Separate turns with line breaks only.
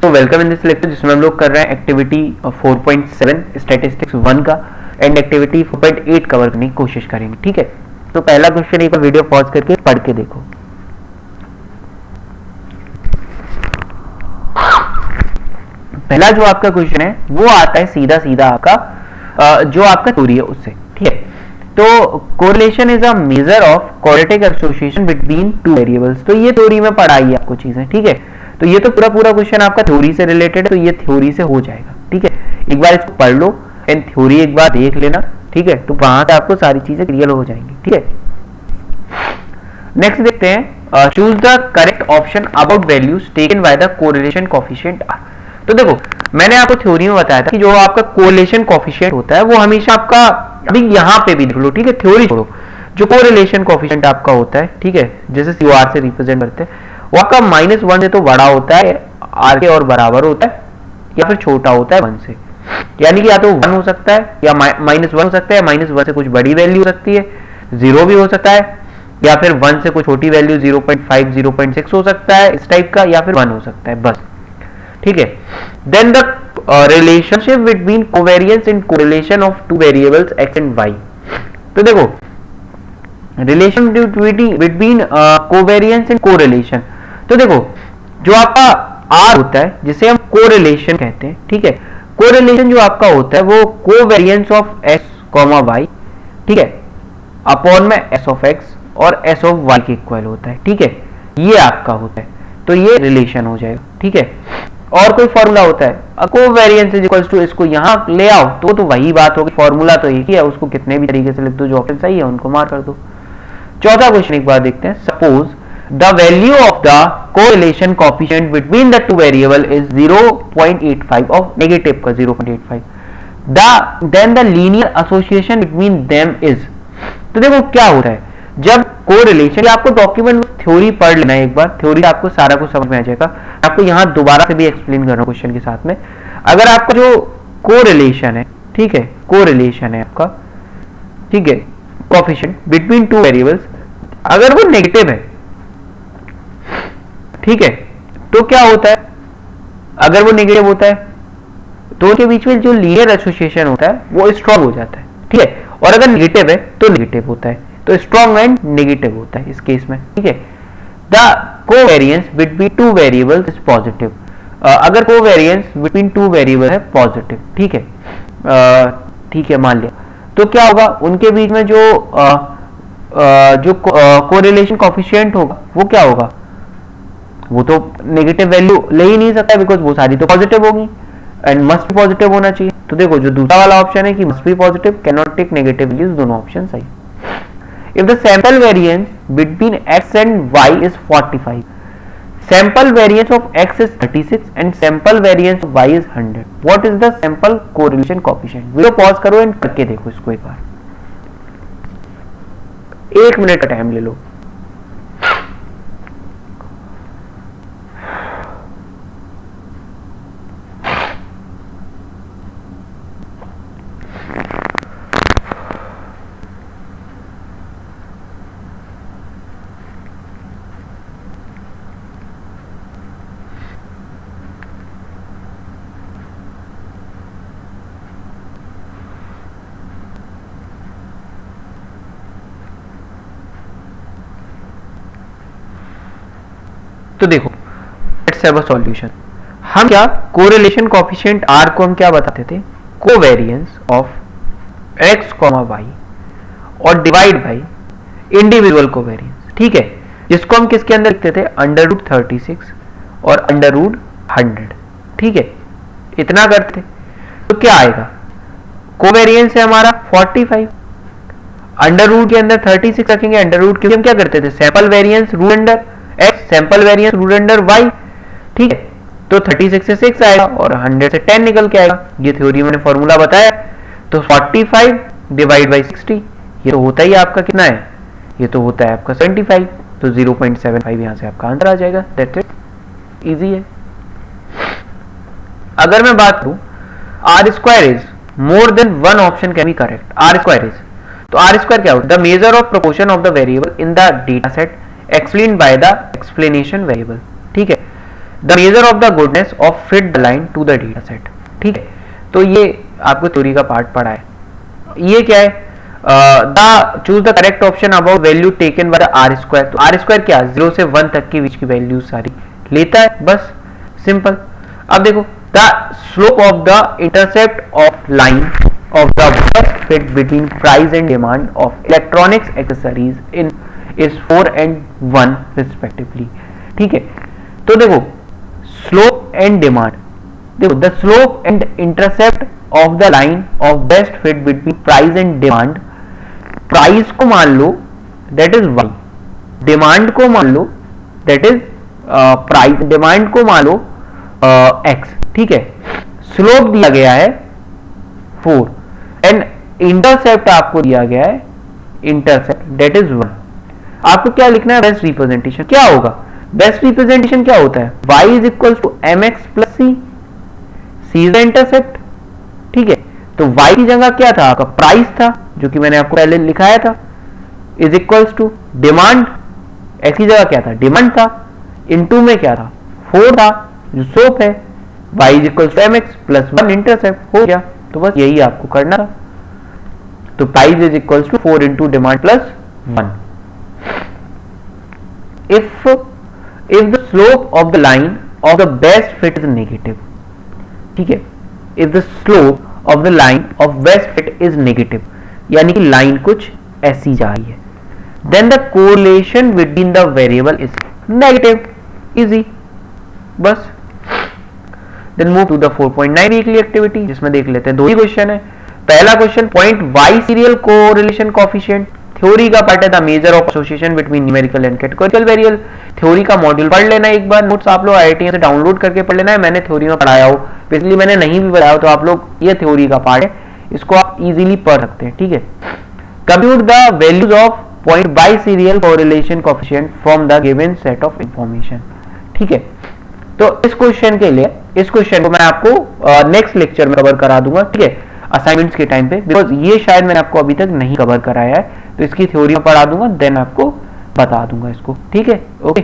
तो welcome in this lecture जिसमें हम लोग कर रहे हैं एक्टिविटी 4.7 स्टैटिस्टिक्स 1 का एंड एक्टिविटी 4.8 कवर करने की कोशिश करेंगे। ठीक है, तो पहला क्वेश्चन एक बार वीडियो पॉज करके पढ़ के देखो। पहला जो आपका क्वेश्चन है वो आता है सीधा सीधा आपका जो आपका थ्योरी है उससे। ठीक है, तो correlation is a measure of quadratic association between two variables. तो ये थ्योरी में पढ़ाई है आपको चीजें। ठीक है, तो ये तो पूरा क्वेश्चन आपका थ्योरी से रिलेटेड है, तो ये थ्योरी से हो जाएगा। ठीक है, एक बार इसको पढ़ लो एंड थ्योरी एक बार देख लेना। ठीक है, तो वहां से आपको सारी चीजें क्लियर हो जाएंगी। ठीक है, नेक्स्ट देखते हैं, choose the correct option about values taken by the correlation coefficient are. तो देखो मैंने आपको थ्योरी में बताया था कि जो आपका कोरिलेशन कोएफिशिएंट होता है वो हमेशा आपका, अभी यहां पे भी देख लो। ठीक है, थ्योरी छोड़ो, जो कोरिलेशन कोएफिशिएंट आपका होता है, ठीक है, जैसे COR से रिप्रेजेंट करते हैं, वो आपका -1 से तो बड़ा होता है, आर के और बराबर होता है, या फिर छोटा होता है 1 से। यानी कि या तो 1 हो सकता है या -1 हो सकता है, -1 से कुछ बड़ी वैल्यू हो सकती है, 0 भी हो सकता है, या फिर 1 से कुछ छोटी वैल्यू 0.5 0.6 हो सकता है इस टाइप का, या फिर 1 हो सकता है बस। ठीक है, then the relationship between covariance in correlation of two variables x and y। तो देखो relation between covariance and correlation, तो देखो जो आपका R होता है जिसे हम कोरिलेशन कहते हैं। ठीक है, कोरिलेशन जो आपका होता है वो कोवेरिएंस ऑफ x, y, ठीक है, अपॉन में s ऑफ x और s ऑफ y के इक्वल होता है। ठीक है, ये आपका होता है, तो ये रिलेशन हो जाएगा। ठीक है, और कोई फॉर्मूला होता है कोवेरिएंस इज इक्वल्स टू, इसको यहां ले आओ तो वही बात होगी, फॉर्मूला तो एक ही है, उसको कितने भी तरीके से लिख दो, जो ऑप्शन सही है उनको मार कर दो। चौथा क्वेश्चन एक बार देखते हैं, suppose the value of the correlation coefficient between the two variable is 0.85 of negative का 0.85, then the linear association between them is. तो देखो क्या होता है जब कोरिलेशन, आपको डॉक्यूमेंट थ्योरी पढ़ लेना है एक बार, थ्योरी आपको सारा कुछ समझ में आ जाएगा। आपको यहां दोबारा से भी एक्सप्लेन कर रहा हूं क्वेश्चन के साथ में। अगर आपका जो कोरिलेशन है, ठीक है, कोरिलेशन है आपका, ठीक है, कोएफिशिएंट बिटवीन टू वेरिएबल्स, अगर वो नेगेटिव है, ठीक है, तो क्या होता है, अगर वो नेगेटिव होता है तो उनके बीच में जो लीनियर एसोसिएशन होता है वो स्ट्रॉन्ग हो जाता है। ठीक है, और अगर नेगेटिव है तो नेगेटिव होता है, तो स्ट्रॉन्ग एंड नेगेटिव होता है इस केस में। ठीक है, the covariance between two variables is positive, अगर कोवेरिएंस बिटवीन टू वेरिएबल है पॉजिटिव, ठीक है, ठीक है, मान लिया, तो क्या होगा उनके बीच में जो कोरिलेशन कोएफिशिएंट होगा वो क्या होगा, वो तो नेगेटिव वैल्यू ले ही नहीं सकता बिकॉज वो सारी तो पॉजिटिव होगी एंड मस्ट पॉजिटिव होना चाहिए। तो देखो जो दूसरा वाला ऑप्शन है कि must be positive, can not take negative values, दोनों ऑप्शन सही। If the sample variance between x and y is 45, sample variance of x is 36 and sample variance of y is 100, what is the sample correlation coefficient? Video pause करो and करके देखो इसको एक बार, 1 minute का time ले लो। तो देखो let's have a solution. हम क्या कोरिलेशन कोएफिशिएंट R को हम क्या बताते थे, कोवेरिएंस ऑफ x, y और डिवाइड बाय इंडिविजुअल कोवेरिएंस। ठीक है, जिसको हम किसके अंदर लिखते थे, √36 और √100। ठीक है, इतना करते तो क्या आएगा, कोवेरिएंस है हमारा 45, अंडर रूट के अंदर 36 रखेंगे, अंडर रूट के हम क्या करते थे, sample variance root under x, sample variance root under y। ठीक है, तो 36 से 6 आएगा और 100 से 10 निकल के आएगा, ये थ्योरी मैंने फॉर्मूला बताया। तो 45 डिवाइड बाय 60, ये तो होता ही आपका कितना है, ये तो होता है आपका 75, तो 0.75 यहां से आपका आंसर आ जाएगा। दैट्स इट, इजी है। अगर मैं बात करूं R square is more than one option can be correct. R square is, तो आर स्क्वायर क्या होता है, the measure of proportion of the variable in the data set explain by the explanation variable. ठीक है, the measure of the goodness of fit the line to the data set. ठीक है, तो ये आपको थ्योरी का पार्ट पढ़ा है। ये क्या है, the choose the correct option about value taken by R square. तो आर स्क्वायर क्या, 0 से 1 तक की बीच की वैल्यू सारी लेता है, बस सिंपल। अब देखो, the slope of the intercept of line of the bus fit between price and demand of electronics accessories in is 4 and 1 respectively. ठीक है, तो देखो स्लोप एंड डिमांड, देखो the slope and intercept of the line of best fit between price and demand, price को मान लो that is y, demand को मान लो that is price, demand को मान लो x। ठीक है, स्लोप दिया गया है 4 एंड इंटरसेप्ट आपको दिया गया है, इंटरसेप्ट दैट इज 1। आपको क्या लिखना है, बेस्ट रिप्रेजेंटेशन क्या होगा, बेस्ट रिप्रेजेंटेशन क्या होता है, y is equal to M X plus C, C is the intercept. ठीक है, तो y की जगह क्या था आपका, प्राइस था जो कि मैंने आपको पहले लिखाया था, is equals to demand, x की जगह क्या था, डिमांड था, इनटू में क्या था 4 था जो स्लोप है, y is equals to M X plus 1 intercept हो गया। तो बस यही आपको करना था, तो price is equals to 4 into demand plus 1। if the slope of the line of the best fit is negative, ठीक है, if the slope of the line of best fit is negative, यानी कि लाइन कुछ ऐसी जा रही है, then the correlation between the variable is negative, easy, बस। then move to the 4.9 weekly activity, जिसमें देख लेते हैं दो ही क्वेश्चन है। पहला question, point y serial correlation coefficient, theory का पार्ट है the measure of association between numerical and categorical variable. Theory का मॉड्यूल पढ़ लेना एक बार, नोट्स आप लोग आईआईटी से डाउनलोड करके पढ़ लेना है, मैंने थ्योरी में पढ़ाया हो, बेसिकली मैंने नहीं भी पढ़ाया हो, तो आप लोग ये थ्योरी का पार्ट है, इसको आप इजीली पढ़ सकते हैं। ठीक है, compute the values of point by serial correlation coefficient from the given set of information. ठीक है, तो इस क्वेश्चन के लिए, इस क्वेश्चन को मैं आपको नेक्स्ट लेक्चर में कवर करा दूंगा। ठीक है, असाइनमेंट्स के टाइम पे, बिकॉज ये शायद मैंने आपको अभी तक नहीं कवर कराया है, तो इसकी थ्योरी में पढ़ा दूंगा, देन आपको बता दूंगा इसको। ठीक है, ओके।